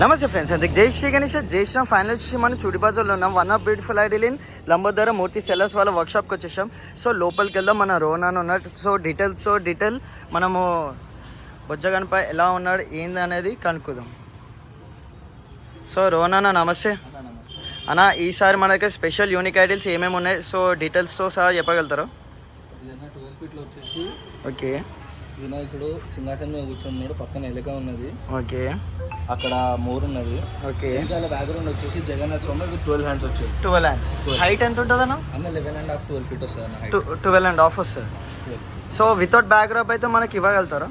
నమస్తే ఫ్రెండ్స్, అందుకు జై శ్రీ గణేష్. జై శ్రీరామ్. ఫైనల్ వచ్చేసి మనం చూడిబాజులో ఉన్నాం. One of beautiful ideal in Lambodara Murthy sellers వాళ్ళ వర్క్షాప్కి వచ్చేసాం. సో లోపలికి వెళ్దాం. మన రోనాన్ ఉన్నాడు. సో డీటెయిల్ మనము బొజ్జగన్పై ఎలా ఉన్నాడు ఏంది అనేది కనుక్కుందాం. సో రోనాన్న నమస్తే అన్న. ఈసారి మనకి స్పెషల్ యూనిక్ ఐడియల్స్ ఏమేమి ఉన్నాయి, సో డీటెయిల్స్తో సహా చెప్పగలుగుతారా? ఓకే. వినాయకుడు సింహాసనం మీద కూర్చున్నాడు, పక్కన ఎలుక ఉన్నది. ఓకే. అక్కడ మోర్ ఉన్నది. ఓకే. ఇంకా బ్యాక్గ్రౌండ్ వచ్చేసి జగన్నాథ్ స్వామి విత్ 12 hands వచ్చాయి. 12 hands. హైట్ ఎంత ఉంటుంది అన్న? 11.5 12 feet వస్తుంది అన్న. 12.5 వస్తుంది. సో వితౌట్ బ్యాక్డ్రాప్ అయితే మనకి ఇవ్వగలుగుతారా?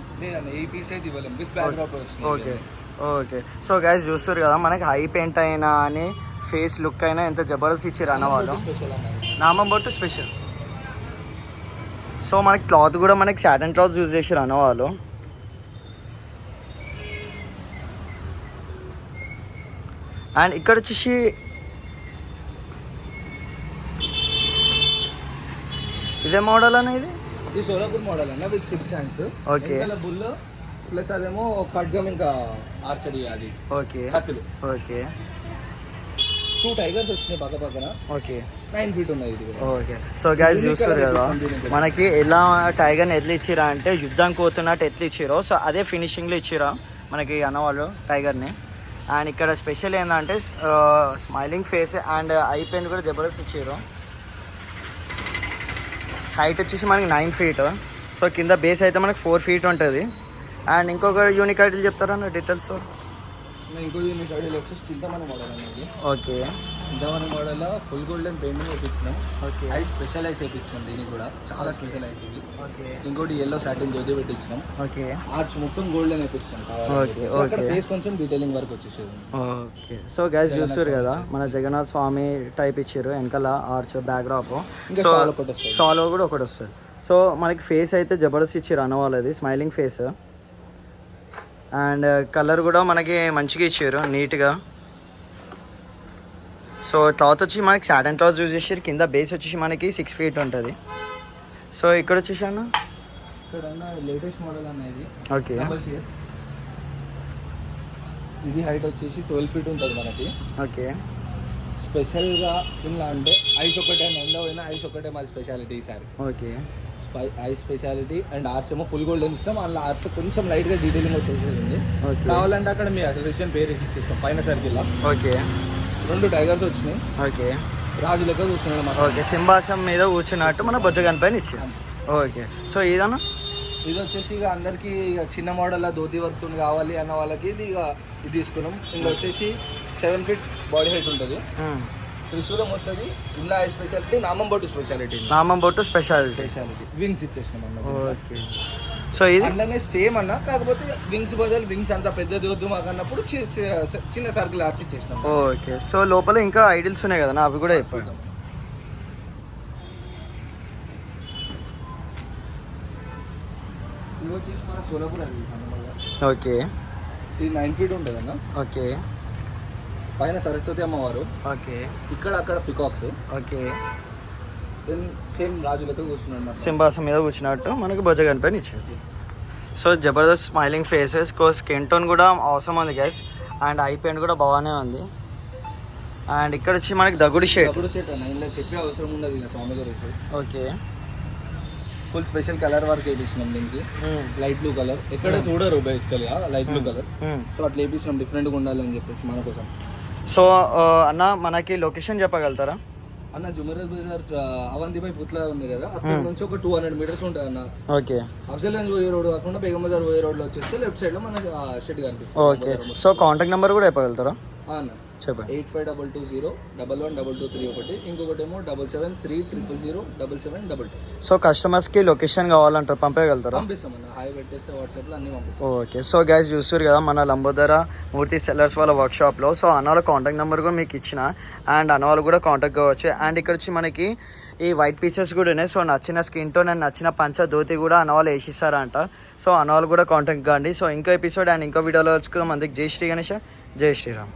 ఈ పీస్ అయితే ఇవ్వలేము, విత్ బ్యాక్డ్రాప్ వస్తుంది. Okay okay. సో గైస్ చూస్తారు కదా, మనకి హై పెయింట్ అయినా అని ఫేస్ లుక్ అయినా ఎంత జబర్దస్త్ ఇచ్చారు అన్న వాళ్ళు. నామం బొట్టు స్పెషల్. సో మనకి క్లాత్ కూడా మనకి సాటన్ క్లాత్ యూజ్ చేసారు అన్న వాళ్ళు. అండ్ ఇక్కడ వచ్చేసి ఇదే మోడల్ అన్న, ఇది సోలాపూర్ మోడల్ అన్న with 6 hands. Okay. Bull plus అదేమో ఖడ్గం ఇంకా ఆర్చరీ అది. ఓకే. కత్తులు. ఓకే. 2 tigers వచ్చినాయి పక్క పక్కన. ఓకే. 9 feet ఉన్నాయి ఇది. ఓకే. సో గైస్ చూస్తారు కదా, మనకి ఎలా టైగర్ని ఎట్లా ఇచ్చిరా అంటే యుద్ధం కోతున్నట్టు ఎట్లా ఇచ్చిరో, సో అదే ఫినిషింగ్లో ఇచ్చిరా మనకి అన్నవాళ్ళు టైగర్ని. అండ్ ఇక్కడ స్పెషల్ ఏంటంటే smiling face and I paint కూడా జబర్దస్త్ ఇచ్చారు. హైట్ వచ్చేసి మనకి 9 feet. సో కింద బేస్ అయితే మనకి 4 feet ఉంటుంది. అండ్ ఇంకొక యూనిక్ ఐడియల్ చెప్తారా అన్న డీటెయిల్స్? ఇంకో యూనిక్ ఐడియల్ వచ్చేసి చింతమణి మోడల్ అనేది. Okay. Chintamani model full golden painting వేయించినాం. ఓకే. ఐస్ స్పెషల్ ఐస్ వేయించినాం, దీనికి కూడా చాలా స్పెషల్ ఐస్ ఇది. ఓకే. ఇంకోటి ఎల్లో సాటిన్ జ్యోతి పెట్టించినాం. ఓకే. ఆర్చ్ మొత్తం గోల్డెన్ వేయించినాం. ఓకే. ఓకే. ఫేస్ కొంచెం డీటెయిలింగ్ వర్క్ వచ్చేసేది. ఓకే. సో గైస్ చూస్తారు కదా, మన జగన్నాథ్ స్వామి టైప్ ఇచ్చారు, వెనకాల ఆర్చ్ బ్యాక్డ్రాప్. సో షాలో కూడా ఒకటి వస్తుంది. సో మనకి ఫేస్ అయితే జబర్దస్త్ ఇచ్చారు అన్న వాళ్ళది, స్మైలింగ్ ఫేస్. అండ్ కలర్ కూడా మనకి మంచిగా ఇచ్చారు నీట్గా. సో క్లాత్ వచ్చి మనకి సాటన్ క్లాత్ యూజ్ చేసారు. కింద బేస్ వచ్చేసి మనకి 6 feet ఉంటుంది. సో ఇక్కడ వచ్చేసి అన్న ఇక్కడ లేటెస్ట్ మోడల్ అనేది. ఓకే. ఇది హైట్ వచ్చేసి 12 feet ఉంటుంది మనకి. ఓకే. స్పెషల్గా ఇలా అంటే ఐస్ ఒకటే ఎండో అయినా ఐస్ ఒకటే మా స్పెషాలిటీ ఈసారి. Okay. I speciality and arch ఏమో ఫుల్ గోల్డెన్ ఇష్టం. అందులో ఆర్చ్ కొంచెం లైట్గా డీటెయిలింగ్ వచ్చేసింది. కావాలంటే అక్కడ మీ అసోసియేషన్ పేరు ఇస్తాం పైన సర్కిల్లో. ఓకే. 2 tigers వచ్చినాయి. ఓకే. రాజు లెక్క కూర్చున్నాడు. ఓకే. సింహాసనం మీద కూర్చున్నట్టు మన బొజ్జగన్ పైన ఇచ్చాం. ఓకే. సో ఇదన్నా ఇది వచ్చేసి ఇక అందరికీ ఇక చిన్న మోడల్లో ధోతి వర్క్ కావాలి అన్న వాళ్ళకి ఇది ఇక ఇది తీసుకున్నాం. ఇందులో వచ్చేసి 7 feet బాడీ హైట్ ఉంటుంది. త్రిశూలం వస్తుంది. ఇందులో స్పెషాలిటీ నామం బొట్టు స్పెషాలిటీ వింగ్స్ ఇచ్చేసినాం అన్న. ఓకే. సో ఇది అందులోనే సేమ్ అన్న, కాకపోతే వింగ్స్ బదులు వింగ్స్ అంత పెద్దది వద్దు మాకు అన్నప్పుడు చిన్న సర్కిల్ ఆర్చ్ ఇచ్చేసినాం. ఓకే. సో లోపల ఇంకా ఐడియల్స్ ఉన్నాయి కదా, అవి కూడా చెప్పండి. ఇది వచ్చేసి మన సోలాపూర్ అది. ఓకే. ఇది 9 feet ఉంటుంది అన్న. ఓకే. పైన సరస్వతి అమ్మవారు. ఓకే. ఇక్కడ అక్కడ పికాక్స్. ఓకే. దెన్ సేమ్ రాజులతో కూర్చున్నాడు, సింహాసనం మీద కూర్చున్నట్టు మనకి బొజ్జగన్ పైన ఇచ్చాడు. So Jabardasth smiling faces, skin tone కూడా అవసరం ఉంది గైస్. అండ్ ఐ పెయింట్ కూడా బాగానే ఉంది. అండ్ ఇక్కడ వచ్చి మనకి దగుడు షేట్ అన్న. ఇందులో చెప్పే అవసరం ఉండదు ఇక స్వామి గారు. Okay. Full special colour work వేయించినాం దీనికి. లైట్ బ్లూ కలర్ ఎక్కడ చూడరు బేసికల్గా, లైట్ బ్లూ కలర్. సో అట్లా వేయించినాం డిఫరెంట్గా ఉండాలని చెప్పేసి మన కోసం. సో అన్న మనకి లొకేషన్ చెప్పగలుగుతారా? అన్న జుమేరాజ్ బజార్ అవంతిపై పుట్ల ఉంది కదా, అక్కడ నుంచి ఒక 200 meters ఉంటుంది అన్న. ఓకే. అఫ్జల్గంజ్ పోయే రోడ్ కాకుండా బేగం బజార్ పోయే రోడ్లో వచ్చేస్తే లెఫ్ట్ సైడ్ లో మన షెడ్ కనిపిస్తుంది. ఓకే. సో కాంటాక్ట్ నెంబర్ కూడా చెప్పగలుగుతారా? అన్న చెప్పండి. 8522011123 ఒకటి, ఇంకొకటి ఏమో 7730007722. సో కస్టమర్స్కి లొకేషన్ కావాలంటారు, పంపేయగలుగుతారా? పంపిస్తామన్న, హాయ్ పెట్టేస్తే వాట్సాప్లో అన్ని పంపిస్తాం. ఓకే. సో గైస్ చూస్తారు కదా, మన లంబోదర మూర్తి సెల్లర్స్ వాళ్ళ వర్క్షాప్లో. సో అన్న వాళ్ళ కాంటాక్ట్ నెంబర్ కూడా మీకు ఇచ్చిన, అండ్ అన్న వాళ్ళు కూడా కాంటాక్ట్ కావచ్చు. అండ్ ఇక్కడ వచ్చి మనకి ఈ వైట్ పీసెస్ కూడా ఉన్నాయి. సో నచ్చిన స్కిన్ టోన్ అండ్ నచ్చిన పంచ ధోతి కూడా అన్న వాళ్ళు వేసిస్తారంట. సో అన్న వాళ్ళు కూడా కాంటాక్ట్ కాండి. సో ఇంకో ఎపిసోడ్ అండ్ ఇంకో వీడియోలో వచ్చుకుందాం. అందుకు జై శ్రీ గణేష్, జై శ్రీరామ్.